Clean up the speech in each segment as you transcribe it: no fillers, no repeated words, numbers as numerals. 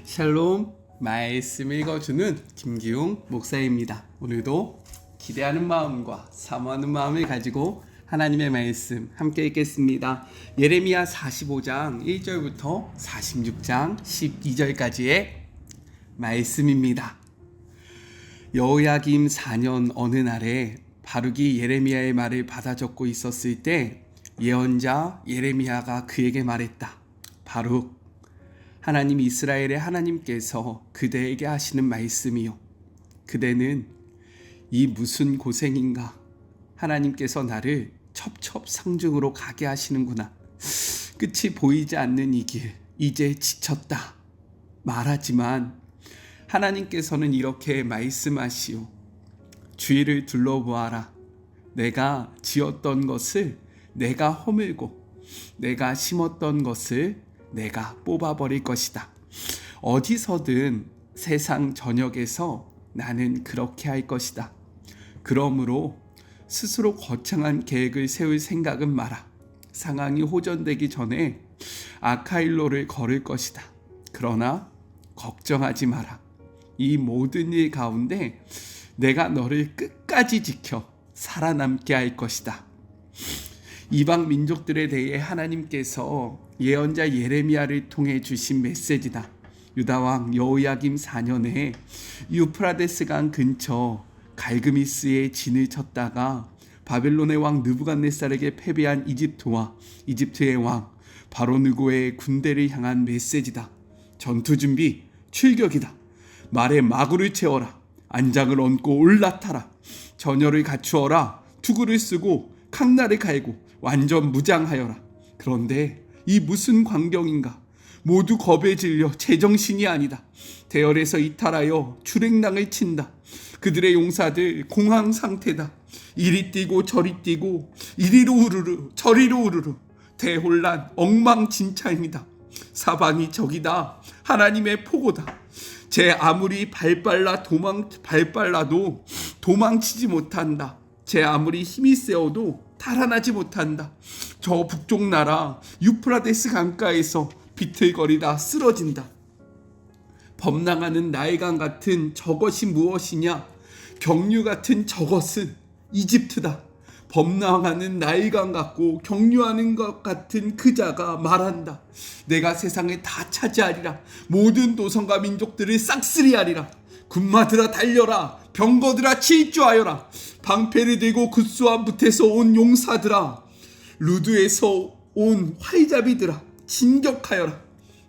샬롬, 말씀 읽어주는 김기웅 목사입니다. 오늘도 기대하는 마음과 사모하는 마음을 가지고 하나님의 말씀 함께 읽겠습니다. 예레미야 45장 1절부터 46장 12절까지의 말씀입니다. 여호야김 4년 어느 날에 바룩이 예레미야의 말을 받아 적고 있었을 때 예언자 예레미야가 그에게 말했다. 바룩, 하나님 이스라엘의 하나님께서 그대에게 하시는 말씀이요, 그대는 이 무슨 고생인가? 하나님께서 나를 첩첩상중으로 가게 하시는구나. 끝이 보이지 않는 이 길, 이제 지쳤다. 말하지만 하나님께서는 이렇게 말씀하시오. 주위를 둘러보아라. 내가 지었던 것을 내가 허물고 내가 심었던 것을 내가 뽑아버릴 것이다. 어디서든 세상 전역에서 나는 그렇게 할 것이다. 그러므로 스스로 거창한 계획을 세울 생각은 마라. 상황이 호전되기 전에 아카일로를 걸을 것이다. 그러나 걱정하지 마라. 이 모든 일 가운데 내가 너를 끝까지 지켜 살아남게 할 것이다. 이방 민족들에 대해 하나님께서 예언자 예레미야를 통해 주신 메시지다. 유다왕 여호야김 4년에 유프라데스 강 근처 갈그미스에 진을 쳤다가 바벨론의 왕 느부갓네살에게 패배한 이집트와 이집트의 왕 바로느고의 군대를 향한 메시지다. 전투 준비, 출격이다. 말에 마구를 채워라. 안장을 얹고 올라타라. 전열을 갖추어라. 투구를 쓰고 칼날을 갈고 완전 무장하여라. 그런데 이 무슨 광경인가? 모두 겁에 질려 제정신이 아니다. 대열에서 이탈하여 출행랑을 친다. 그들의 용사들 공황 상태다. 이리 뛰고 저리 뛰고 이리로 우르르 저리로 우르르 대혼란 엉망진창이다. 사방이 적이다. 하나님의 포고다. 제 아무리 발빨라도 도망치지 못한다. 제 아무리 힘이 세어도 달아나지 못한다. 저 북쪽 나라 유프라데스 강가에서 비틀거리다 쓰러진다. 범람하는 나일강 같은 저것이 무엇이냐? 경류 같은 저것은 이집트다. 범람하는 나일강 같고 경류하는 것 같은 그 자가 말한다. 내가 세상을 다 차지하리라. 모든 도성과 민족들을 싹쓸이하리라. 군마들아 달려라. 병거들아 질주하여라. 방패를 들고 굿수한 붓에서 온 용사들아, 루드에서 온 활잡이들아, 진격하여라.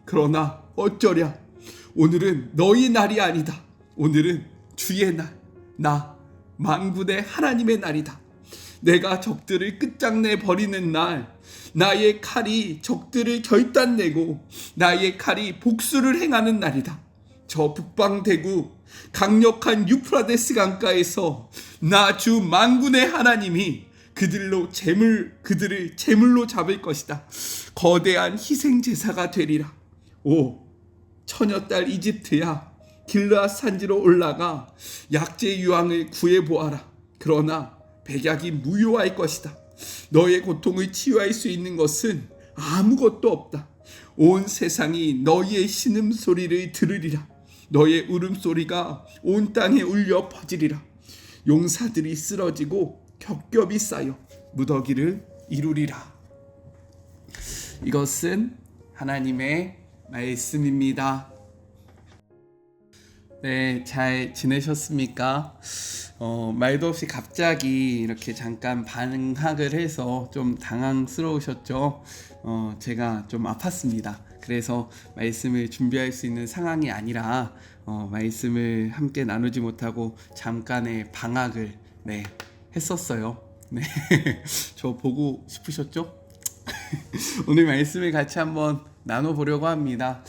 그러나 어쩌랴, 오늘은 너희 날이 아니다. 오늘은 주의 날, 나 만군의 하나님의 날이다. 내가 적들을 끝장내 버리는 날, 나의 칼이 적들을 결단내고 나의 칼이 복수를 행하는 날이다. 저 북방대구 강력한 유프라데스 강가에서 나 주 만군의 하나님이 그들을 제물로 잡을 것이다. 거대한 희생 제사가 되리라. 오 처녀딸 이집트야, 길르앗 산지로 올라가 약제 유황을 구해 보아라. 그러나 백약이 무효할 것이다. 너의 고통을 치유할 수 있는 것은 아무것도 없다. 온 세상이 너희의 신음소리를 들으리라. 너의 울음소리가 온 땅에 울려 퍼지리라. 용사들이 쓰러지고 겹겹이 쌓여 무더기를 이루리라. 이것은 하나님의 말씀입니다. 네, 잘 지내셨습니까? 말도 없이 갑자기 이렇게 잠깐 방학을 해서 좀 당황스러우셨죠? 제가 좀 아팠습니다. 그래서 말씀을 준비할 수 있는 상황이 아니라 말씀을 함께 나누지 못하고 잠깐의 방학을 했었어요. 네, 저 보고 싶으셨죠? 오늘 말씀을 같이 한번 나눠보려고 합니다.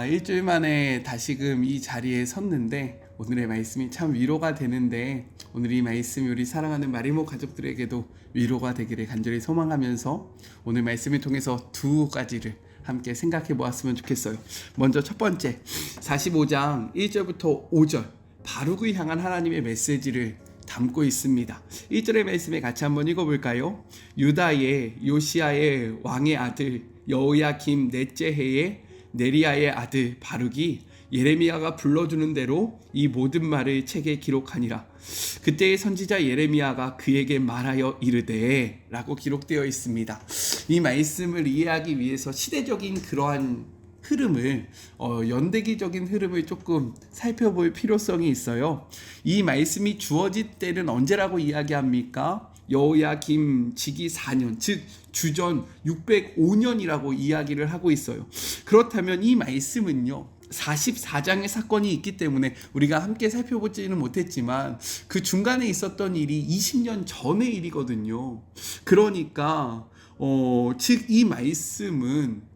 일주일 만에 다시금 이 자리에 섰는데 오늘의 말씀이 참 위로가 되는데, 오늘 이 말씀이 우리 사랑하는 마리모 가족들에게도 위로가 되기를 간절히 소망하면서 오늘 말씀을 통해서 두 가지를 함께 생각해 보았으면 좋겠어요. 먼저 첫 번째, 45장 1절부터 5절 바룩을 향한 하나님의 메시지를 담고 있습니다. 1절의 말씀에 같이 한번 읽어볼까요? 유다의 요시야의 왕의 아들 여호야김 넷째 해에 네리야의 아들 바룩이 예레미야가 불러주는 대로 이 모든 말을 책에 기록하니라. 그때의 선지자 예레미야가 그에게 말하여 이르되 라고 기록되어 있습니다. 이 말씀을 이해하기 위해서 시대적인 그러한 흐름을 연대기적인 흐름을 조금 살펴볼 필요성이 있어요. 이 말씀이 주어질 때는 언제라고 이야기합니까? 여호야김 지기 4년, 즉 주전 605년이라고 이야기를 하고 있어요. 그렇다면 이 말씀은요, 44장의 사건이 있기 때문에 우리가 함께 살펴보지는 못했지만 그 중간에 있었던 일이 20년 전의 일이거든요. 그러니까 즉 이 말씀은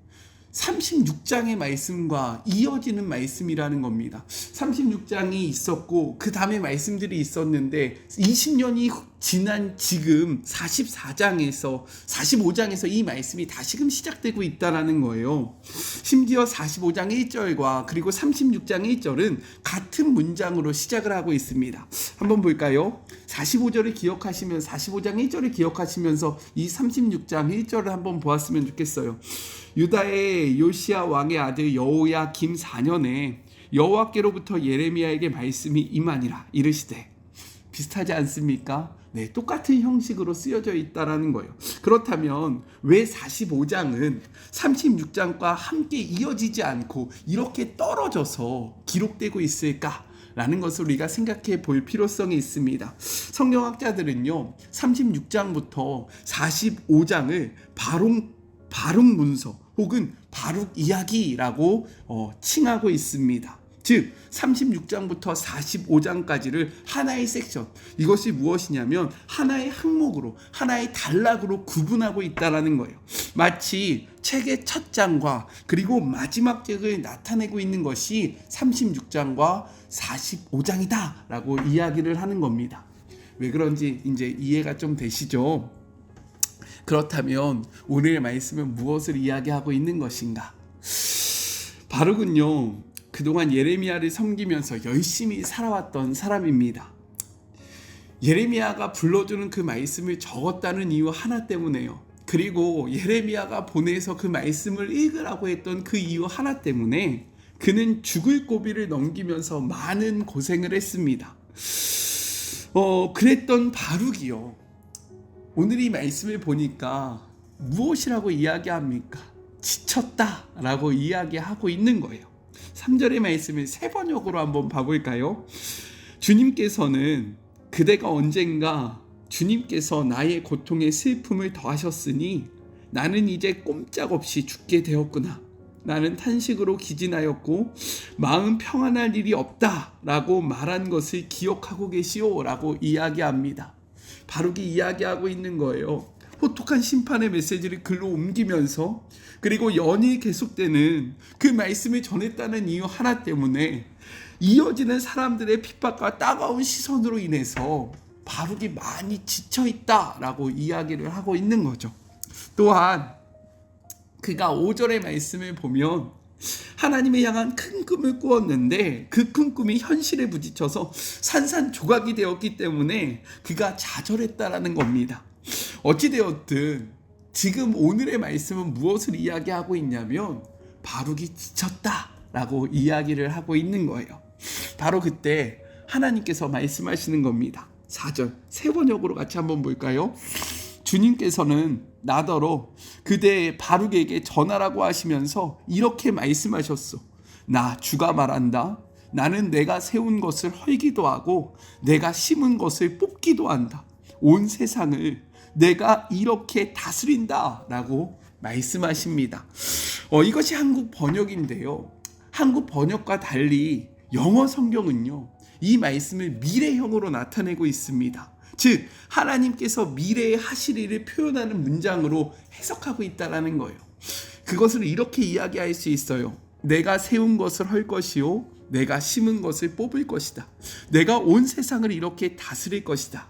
36장의 말씀과 이어지는 말씀이라는 겁니다. 36장이 있었고 그 다음에 말씀들이 있었는데 20년이 지난 지금 45장에서 이 말씀이 다시금 시작되고 있다는 거예요. 심지어 45장 1절과 그리고 36장 1절은 같은 문장으로 시작을 하고 있습니다. 한번 볼까요? 45절을 기억하시면 45장 1절을 기억하시면서 이 36장 1절을 한번 보았으면 좋겠어요. 유다의 요시야 왕의 아들 여호야김 4년에 여호와께로부터 예레미야에게 말씀이 임하니라 이르시되. 비슷하지 않습니까? 네, 똑같은 형식으로 쓰여져 있다라는 거예요. 그렇다면 왜 45장은 36장과 함께 이어지지 않고 이렇게 떨어져서 기록되고 있을까? 라는 것을 우리가 생각해 볼 필요성이 있습니다. 성경학자들은요, 36장부터 45장을 바룩 문서 혹은 바룩 이야기라고 칭하고 있습니다. 즉 36장부터 45장까지를 하나의 섹션, 이것이 무엇이냐면 하나의 항목으로, 하나의 단락으로 구분하고 있다는 거예요. 마치 책의 첫 장과 그리고 마지막 장을 나타내고 있는 것이 36장과 45장이다 라고 이야기를 하는 겁니다. 왜 그런지 이제 이해가 좀 되시죠? 그렇다면 오늘의 말씀은 무엇을 이야기하고 있는 것인가? 바룩은요, 그동안 예레미야를 섬기면서 열심히 살아왔던 사람입니다. 예레미야가 불러주는 그 말씀을 적었다는 이유 하나 때문에요. 그리고 예레미야가 보내서 그 말씀을 읽으라고 했던 그 이유 하나 때문에 그는 죽을 고비를 넘기면서 많은 고생을 했습니다. 그랬던 바룩이요, 오늘 이 말씀을 보니까 무엇이라고 이야기합니까? 지쳤다라고 이야기하고 있는 거예요. 3절의 말씀을 세 번역으로 한번 봐볼까요? 주님께서는 그대가 언젠가 주님께서 나의 고통에 슬픔을 더하셨으니 나는 이제 꼼짝없이 죽게 되었구나. 나는 탄식으로 기진하였고 마음 평안할 일이 없다라고 말한 것을 기억하고 계시오 라고 이야기합니다. 바룩이 이야기하고 있는 거예요. 호독한 심판의 메시지를 글로 옮기면서 그리고 연이 계속되는 그 말씀을 전했다는 이유 하나 때문에 이어지는 사람들의 핍박과 따가운 시선으로 인해서 바룩이 많이 지쳐있다라고 이야기를 하고 있는 거죠. 또한 그가 5절의 말씀을 보면 하나님을 향한 큰 꿈을 꾸었는데 그 큰 꿈이 현실에 부딪혀서 산산조각이 되었기 때문에 그가 좌절했다라는 겁니다. 어찌되었든 지금 오늘의 말씀은 무엇을 이야기하고 있냐면 바룩이 지쳤다라고 이야기를 하고 있는 거예요. 바로 그때 하나님께서 말씀하시는 겁니다. 4절 세 번역으로 같이 한번 볼까요? 주님께서는 나더러 그대 바룩에게 전하라고 하시면서 이렇게 말씀하셨소. 나 주가 말한다. 나는 내가 세운 것을 헐기도 하고 내가 심은 것을 뽑기도 한다. 온 세상을 내가 이렇게 다스린다 라고 말씀하십니다. 이것이 한국 번역인데요, 한국 번역과 달리 영어 성경은요, 이 말씀을 미래형으로 나타내고 있습니다. 즉 하나님께서 미래에 하실 일을 표현하는 문장으로 해석하고 있다는 거예요. 그것을 이렇게 이야기할 수 있어요. 내가 세운 것을 할 것이요 내가 심은 것을 뽑을 것이다. 내가 온 세상을 이렇게 다스릴 것이다.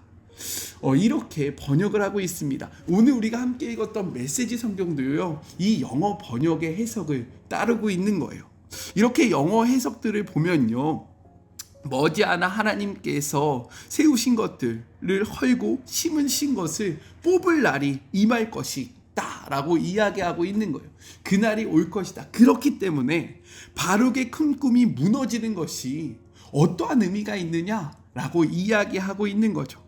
이렇게 번역을 하고 있습니다. 오늘 우리가 함께 읽었던 메시지 성경도요, 이 영어 번역의 해석을 따르고 있는 거예요. 이렇게 영어 해석들을 보면요, 머지않아 하나님께서 세우신 것들을 헐고 심으신 것을 뽑을 날이 임할 것이다 라고 이야기하고 있는 거예요. 그날이 올 것이다. 그렇기 때문에 바룩의 큰 꿈이 무너지는 것이 어떠한 의미가 있느냐라고 이야기하고 있는 거죠.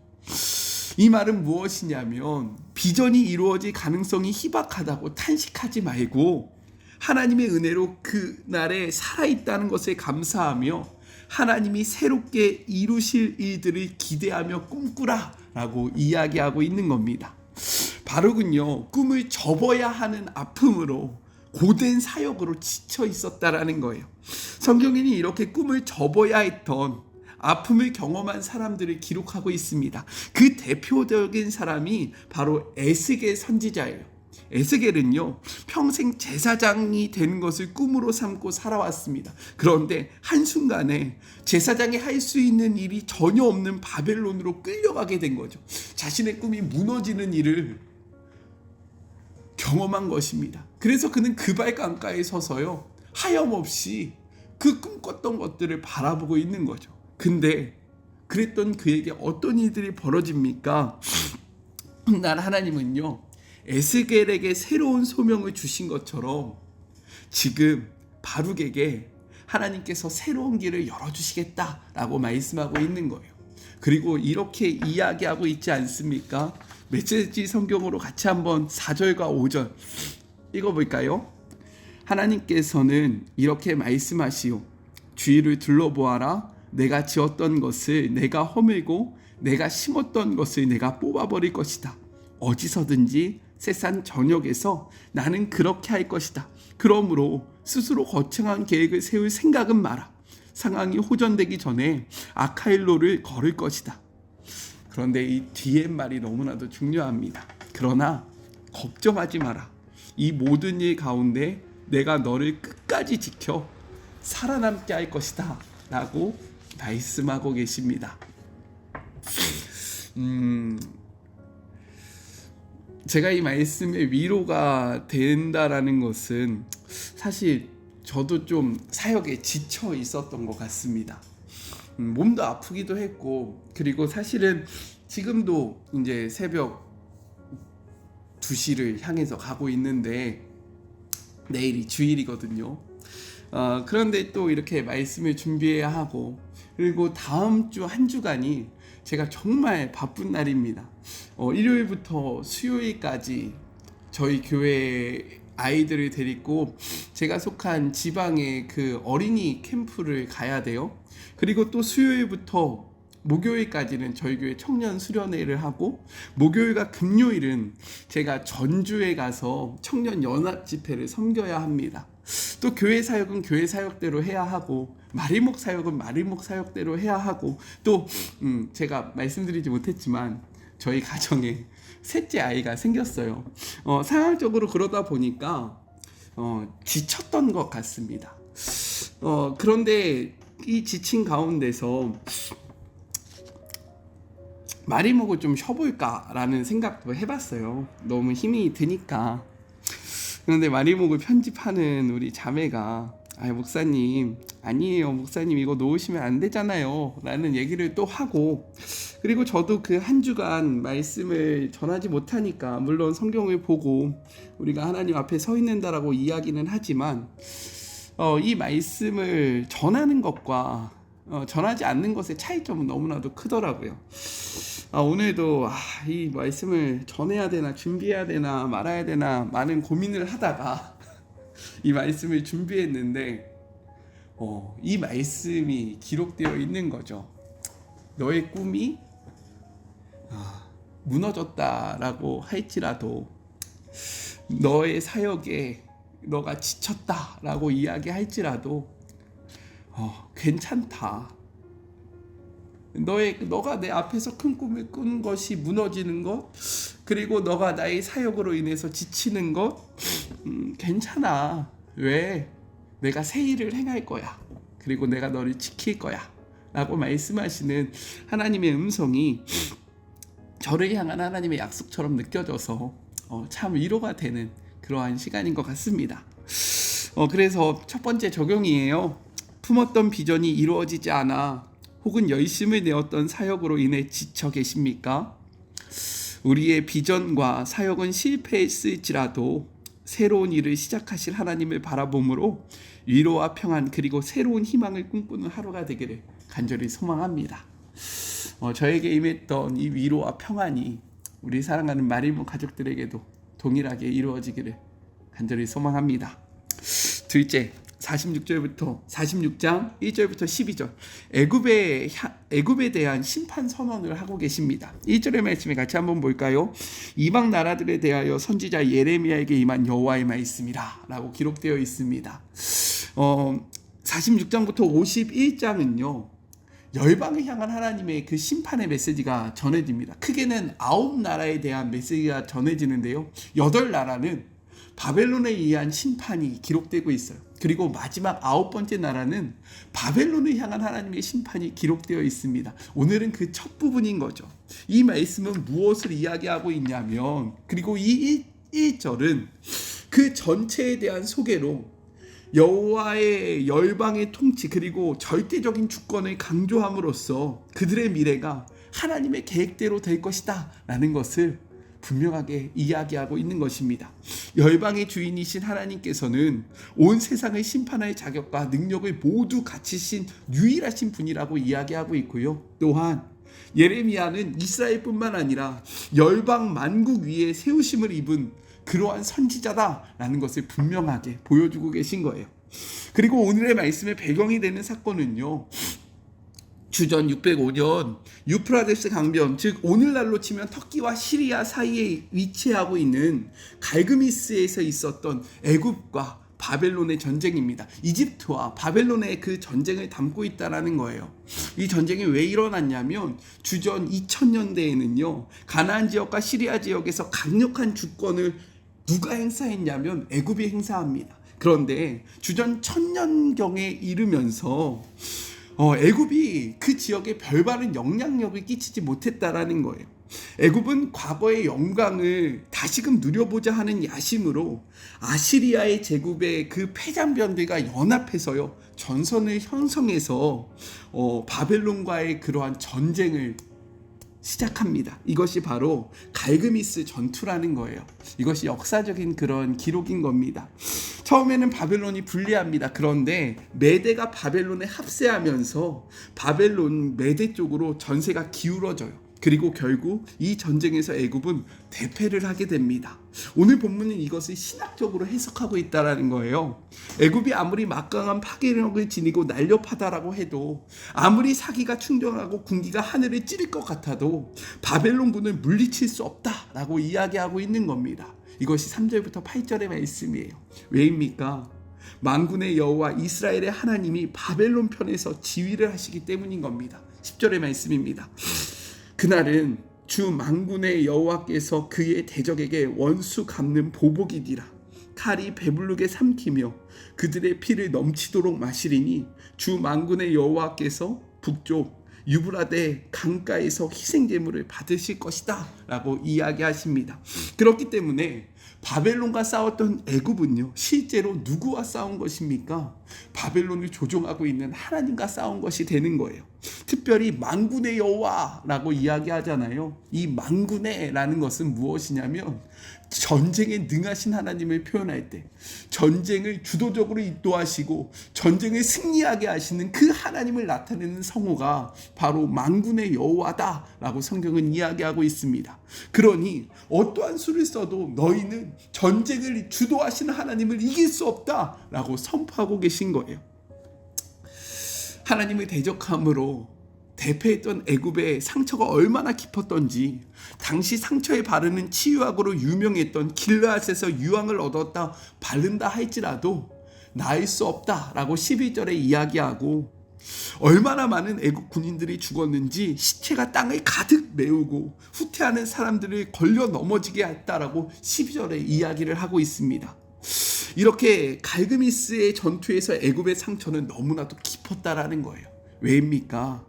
이 말은 무엇이냐면 비전이 이루어질 가능성이 희박하다고 탄식하지 말고 하나님의 은혜로 그날에 살아있다는 것에 감사하며 하나님이 새롭게 이루실 일들을 기대하며 꿈꾸라 라고 이야기하고 있는 겁니다. 바룩은요, 꿈을 접어야 하는 아픔으로 고된 사역으로 지쳐 있었다라는 거예요. 성경에는 이렇게 꿈을 접어야 했던 아픔을 경험한 사람들을 기록하고 있습니다. 그 대표적인 사람이 바로 에스겔 선지자예요. 에스겔은요, 평생 제사장이 되는 것을 꿈으로 삼고 살아왔습니다. 그런데 한순간에 제사장이 할 수 있는 일이 전혀 없는 바벨론으로 끌려가게 된 거죠. 자신의 꿈이 무너지는 일을 경험한 것입니다. 그래서 그는 그발강가에 서서요, 하염없이 그 꿈꿨던 것들을 바라보고 있는 거죠. 근데 그랬던 그에게 어떤 일들이 벌어집니까? 날 하나님은요, 에스겔에게 새로운 소명을 주신 것처럼 지금 바룩에게 하나님께서 새로운 길을 열어주시겠다라고 말씀하고 있는 거예요. 그리고 이렇게 이야기하고 있지 않습니까? 메시지 성경으로 같이 한번 4절과 5절 읽어볼까요? 하나님께서는 이렇게 말씀하시오. 주위를 둘러보아라. 내가 지었던 것을 내가 허물고 내가 심었던 것을 내가 뽑아버릴 것이다. 어디서든지 세상 전역에서 나는 그렇게 할 것이다. 그러므로 스스로 거창한 계획을 세울 생각은 마라. 상황이 호전되기 전에 아카일로를 걸을 것이다. 그런데 이 뒤에 말이 너무나도 중요합니다. 그러나 걱정하지 마라. 이 모든 일 가운데 내가 너를 끝까지 지켜 살아남게 할 것이다 라고 말씀하고 계십니다. 제가 이 말씀에 위로가 된다라는 것은 사실 저도 좀 사역에 지쳐 있었던 것 같습니다. 몸도 아프기도 했고, 그리고 사실은 지금도 이제 새벽 2시를 향해서 가고 있는데 내일이 주일이거든요. 그런데 또 이렇게 말씀을 준비해야 하고, 그리고 다음 주 한 주간이 제가 정말 바쁜 날입니다. 일요일부터 수요일까지 저희 교회 아이들을 데리고 제가 속한 지방의 그 어린이 캠프를 가야 돼요. 그리고 또 수요일부터 목요일까지는 저희 교회 청년 수련회를 하고, 목요일과 금요일은 제가 전주에 가서 청년 연합 집회를 섬겨야 합니다. 또 교회 사역은 교회 사역대로 해야 하고, 마리목 사역은 마리목 사역대로 해야 하고, 또 제가 말씀드리지 못했지만 저희 가정에 셋째 아이가 생겼어요. 상황적으로 그러다 보니까 지쳤던 것 같습니다. 그런데 이 지친 가운데서 마리목을 좀 쉬어볼까라는 생각도 해봤어요. 너무 힘이 드니까. 그런데 마리목을 편집하는 우리 자매가 목사님, 아니에요 목사님, 이거 놓으시면 안 되잖아요 라는 얘기를 또 하고, 그리고 저도 그 한 주간 말씀을 전하지 못하니까, 물론 성경을 보고 우리가 하나님 앞에 서 있는다라고 이야기는 하지만 이 말씀을 전하는 것과 전하지 않는 것의 차이점은 너무나도 크더라고요. 오늘도 이 말씀을 전해야 되나 준비해야 되나 말아야 되나 많은 고민을 하다가 이 말씀을 준비했는데 이 말씀이 기록되어 있는 거죠. 너의 꿈이 무너졌다라고 할지라도, 너의 사역에 너가 지쳤다라고 이야기할지라도 괜찮다. 너가 내 앞에서 큰 꿈을 꾼 것이 무너지는 것, 그리고 너가 나의 사역으로 인해서 지치는 것, 괜찮아. 왜? 내가 새 일을 행할 거야. 그리고 내가 너를 지킬 거야 라고 말씀하시는 하나님의 음성이 저를 향한 하나님의 약속처럼 느껴져서 참 위로가 되는 그러한 시간인 것 같습니다. 그래서 첫 번째 적용이에요. 품었던 비전이 이루어지지 않아 혹은 열심을 내었던 사역으로 인해 지쳐 계십니까? 우리의 비전과 사역은 실패했을지라도 새로운 일을 시작하실 하나님을 바라봄으로 위로와 평안 그리고 새로운 희망을 꿈꾸는 하루가 되기를 간절히 소망합니다. 저에게 임했던 이 위로와 평안이 우리 사랑하는 마리모 가족들에게도 동일하게 이루어지기를 간절히 소망합니다. 둘째, 46장 1절부터 12절 애굽에 대한 심판 선언을 하고 계십니다. 1절의 말씀을 같이 한번 볼까요? 이방 나라들에 대하여 선지자 예레미야에게 임한 여호와의 말씀이라 라고 기록되어 있습니다. 46장부터 51장은요 열방을 향한 하나님의 그 심판의 메시지가 전해집니다. 크게는 9나라에 대한 메시지가 전해지는데요, 8나라는 바벨론에 의한 심판이 기록되고 있어요. 그리고 마지막 9번째 나라는 바벨론을 향한 하나님의 심판이 기록되어 있습니다. 오늘은 그 첫 부분인 거죠. 이 말씀은 무엇을 이야기하고 있냐면, 그리고 이 1절은 그 전체에 대한 소개로 여호와의 열방의 통치 그리고 절대적인 주권을 강조함으로써 그들의 미래가 하나님의 계획대로 될 것이다 라는 것을 분명하게 이야기하고 있는 것입니다. 열방의 주인이신 하나님께서는 온 세상을 심판할 자격과 능력을 모두 갖추신 유일하신 분이라고 이야기하고 있고요. 또한 예레미야는 이스라엘뿐만 아니라 열방 만국 위에 세우심을 입은 그러한 선지자다라는 것을 분명하게 보여주고 계신 거예요. 그리고 오늘의 말씀의 배경이 되는 사건은요, 주전 605년 유프라데스 강변, 즉 오늘날로 치면 터키와 시리아 사이에 위치하고 있는 갈그미스에서 있었던 애굽과 바벨론의 전쟁입니다. 이집트와 바벨론의 그 전쟁을 담고 있다라는 거예요. 이 전쟁이 왜 일어났냐면 주전 2000년대에는요 가나안 지역과 시리아 지역에서 강력한 주권을 누가 행사했냐면 애굽이 행사합니다. 그런데 주전 1000년경에 이르면서 애굽이 그 지역에 별다른 영향력을 끼치지 못했다라는 거예요. 애굽은 과거의 영광을 다시금 누려보자 하는 야심으로 아시리아의 제국의 그 패잔병들과 연합해서요 전선을 형성해서 바벨론과의 그러한 전쟁을 시작합니다. 이것이 바로 갈그미스 전투라는 거예요. 이것이 역사적인 그런 기록인 겁니다. 처음에는 바벨론이 불리합니다. 그런데 메대가 바벨론에 합세하면서 바벨론 메대 쪽으로 전세가 기울어져요. 그리고 결국 이 전쟁에서 애굽은 대패를 하게 됩니다. 오늘 본문은 이것을 신학적으로 해석하고 있다는 거예요. 애굽이 아무리 막강한 파괴력을 지니고 날렵하다라고 해도, 아무리 사기가 충정하고 군기가 하늘을 찌를 것 같아도 바벨론군을 물리칠 수 없다라고 이야기하고 있는 겁니다. 이것이 3절부터 8절의 말씀이에요. 왜입니까? 만군의 여호와 이스라엘의 하나님이 바벨론 편에서 지휘를 하시기 때문인 겁니다. 10절의 말씀입니다. 그날은 주 만군의 여호와께서 그의 대적에게 원수 갚는 보복이니라. 칼이 배부르게 삼키며 그들의 피를 넘치도록 마시리니 주 만군의 여호와께서 북쪽 유브라데 강가에서 희생제물을 받으실 것이다 라고 이야기하십니다. 그렇기 때문에 바벨론과 싸웠던 애굽은요 실제로 누구와 싸운 것입니까? 바벨론을 조종하고 있는 하나님과 싸운 것이 되는 거예요. 특별히 만군의 여호와라고 이야기하잖아요. 이 만군의라는 것은 무엇이냐면 전쟁에 능하신 하나님을 표현할 때 전쟁을 주도적으로 인도하시고 전쟁을 승리하게 하시는 그 하나님을 나타내는 성호가 바로 만군의 여호와다라고 성경은 이야기하고 있습니다. 그러니 어떠한 수를 써도 너희는 전쟁을 주도하시는 하나님을 이길 수 없다라고 선포하고 계신 거예요. 하나님을 대적함으로 대패했던 애굽의 상처가 얼마나 깊었던지, 당시 상처에 바르는 치유약으로 유명했던 길르앗에서 유황을 얻었다 바른다 할지라도 나을 수 없다라고 12절에 이야기하고, 얼마나 많은 애국 군인들이 죽었는지 시체가 땅을 가득 메우고 후퇴하는 사람들을 걸려 넘어지게 했다라고 12절에 이야기를 하고 있습니다. 이렇게 갈그미스의 전투에서 애굽의 상처는 너무나도 깊었다라는 거예요. 왜입니까?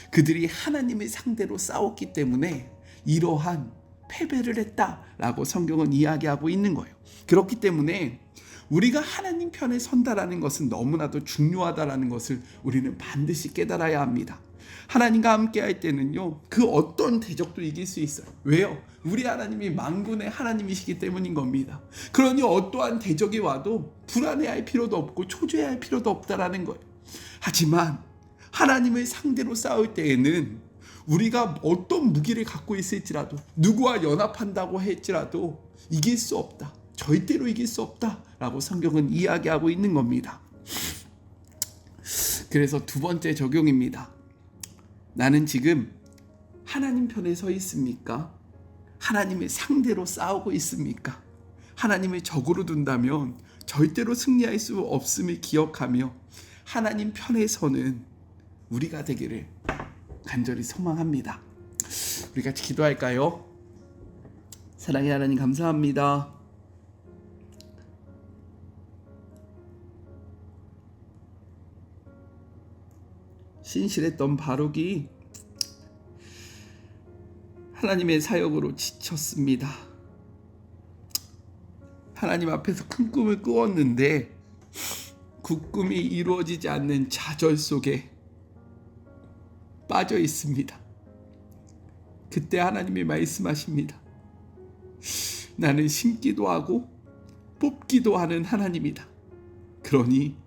그들이 하나님을 상대로 싸웠기 때문에 이러한 패배를 했다라고 성경은 이야기하고 있는 거예요. 그렇기 때문에 우리가 하나님 편에 선다라는 것은 너무나도 중요하다라는 것을 우리는 반드시 깨달아야 합니다. 하나님과 함께 할 때는요, 그 어떤 대적도 이길 수 있어요. 왜요? 우리 하나님이 만군의 하나님이시기 때문인 겁니다. 그러니 어떠한 대적이 와도 불안해할 필요도 없고 초조해할 필요도 없다라는 거예요. 하지만 하나님을 상대로 싸울 때에는 우리가 어떤 무기를 갖고 있을지라도, 누구와 연합한다고 할지라도 이길 수 없다, 절대로 이길 수 없다라고 성경은 이야기하고 있는 겁니다. 그래서 두 번째 적용입니다. 나는 지금 하나님 편에 서 있습니까? 하나님의 상대로 싸우고 있습니까? 하나님을 적으로 둔다면 절대로 승리할 수 없음을 기억하며 하나님 편에 서는 우리가 되기를 간절히 소망합니다. 우리 같이 기도할까요? 사랑의 하나님, 감사합니다. 신실했던 바룩이 하나님의 사역으로 지쳤습니다. 하나님 앞에서 큰 꿈을 꾸었는데 그 꿈이 이루어지지 않는 좌절 속에 빠져 있습니다. 그때 하나님이 말씀하십니다. 나는 심기도 하고 뽑기도 하는 하나님이다. 그러니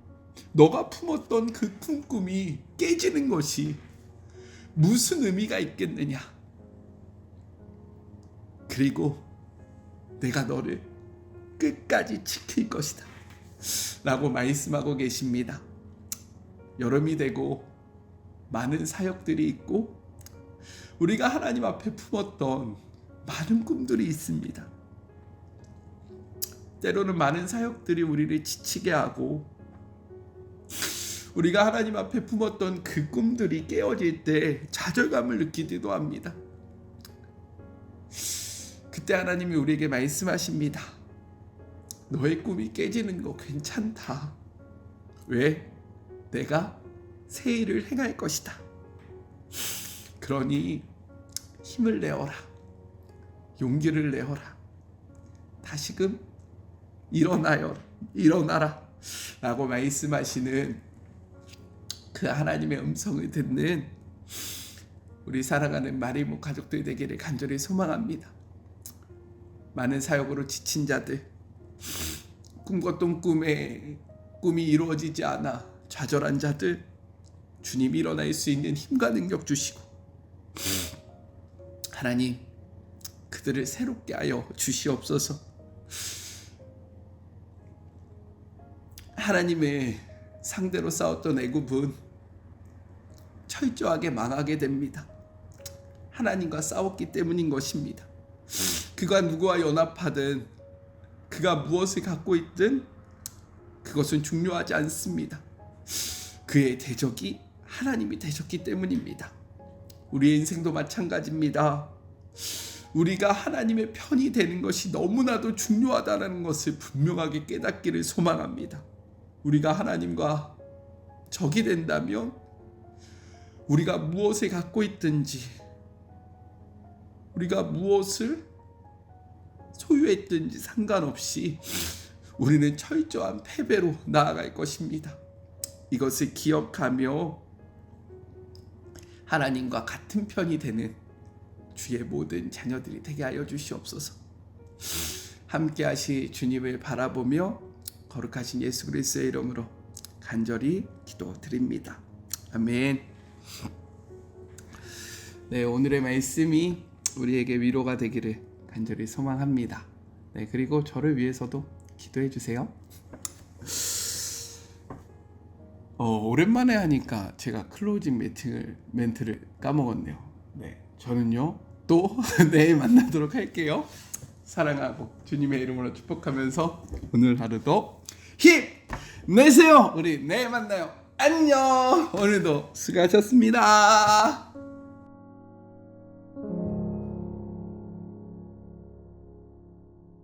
너가 품었던 그 큰 꿈이 깨지는 것이 무슨 의미가 있겠느냐. 그리고 내가 너를 끝까지 지킬 것이다 라고 말씀하고 계십니다. 여름이 되고 많은 사역들이 있고 우리가 하나님 앞에 품었던 많은 꿈들이 있습니다. 때로는 많은 사역들이 우리를 지치게 하고 우리가 하나님 앞에 품었던 그 꿈들이 깨어질 때 좌절감을 느끼기도 합니다. 그때 하나님이 우리에게 말씀하십니다. 너의 꿈이 깨지는 거 괜찮다. 왜? 내가 새 일을 행할 것이다. 그러니 힘을 내어라. 용기를 내어라. 다시금 일어나라 라고 말씀하시는 그 하나님의 음성을 듣는 우리 사랑하는 마리모 가족들 되기를 간절히 소망합니다. 많은 사역으로 지친 자들, 꿈꿨던 꿈이 이루어지지 않아 좌절한 자들, 주님이 일어날 수 있는 힘과 능력 주시고 하나님 그들을 새롭게 하여 주시옵소서. 하나님의 상대로 싸웠던 애굽은 철저하게 망하게 됩니다. 하나님과 싸웠기 때문인 것입니다. 그가 누구와 연합하든 그가 무엇을 갖고 있든 그것은 중요하지 않습니다. 그의 대적이 하나님이 되셨기 때문입니다. 우리의 인생도 마찬가지입니다. 우리가 하나님의 편이 되는 것이 너무나도 중요하다는 것을 분명하게 깨닫기를 소망합니다. 우리가 하나님과 적이 된다면 우리가 무엇을 갖고 있든지, 우리가 무엇을 소유했든지 상관없이 우리는 철저한 패배로 나아갈 것입니다. 이것을 기억하며 하나님과 같은 편이 되는 주의 모든 자녀들이 되게 하여 주시옵소서. 함께 하실 주님을 바라보며 거룩하신 예수 그리스도의 이름으로 간절히 기도드립니다. 아멘. 네, 오늘의 말씀이 우리에게 위로가 되기를 간절히 소망합니다. 네, 그리고 저를 위해서도 기도해 주세요. 오랜만에 하니까 제가 클로징 멘트를 까먹었네요. 네, 저는요 또 내일 만나도록 할게요. 사랑하고 주님의 이름으로 축복하면서 오늘 하루도 힘내세요. 우리 내일 만나요. 안녕. 오늘도 수고하셨습니다.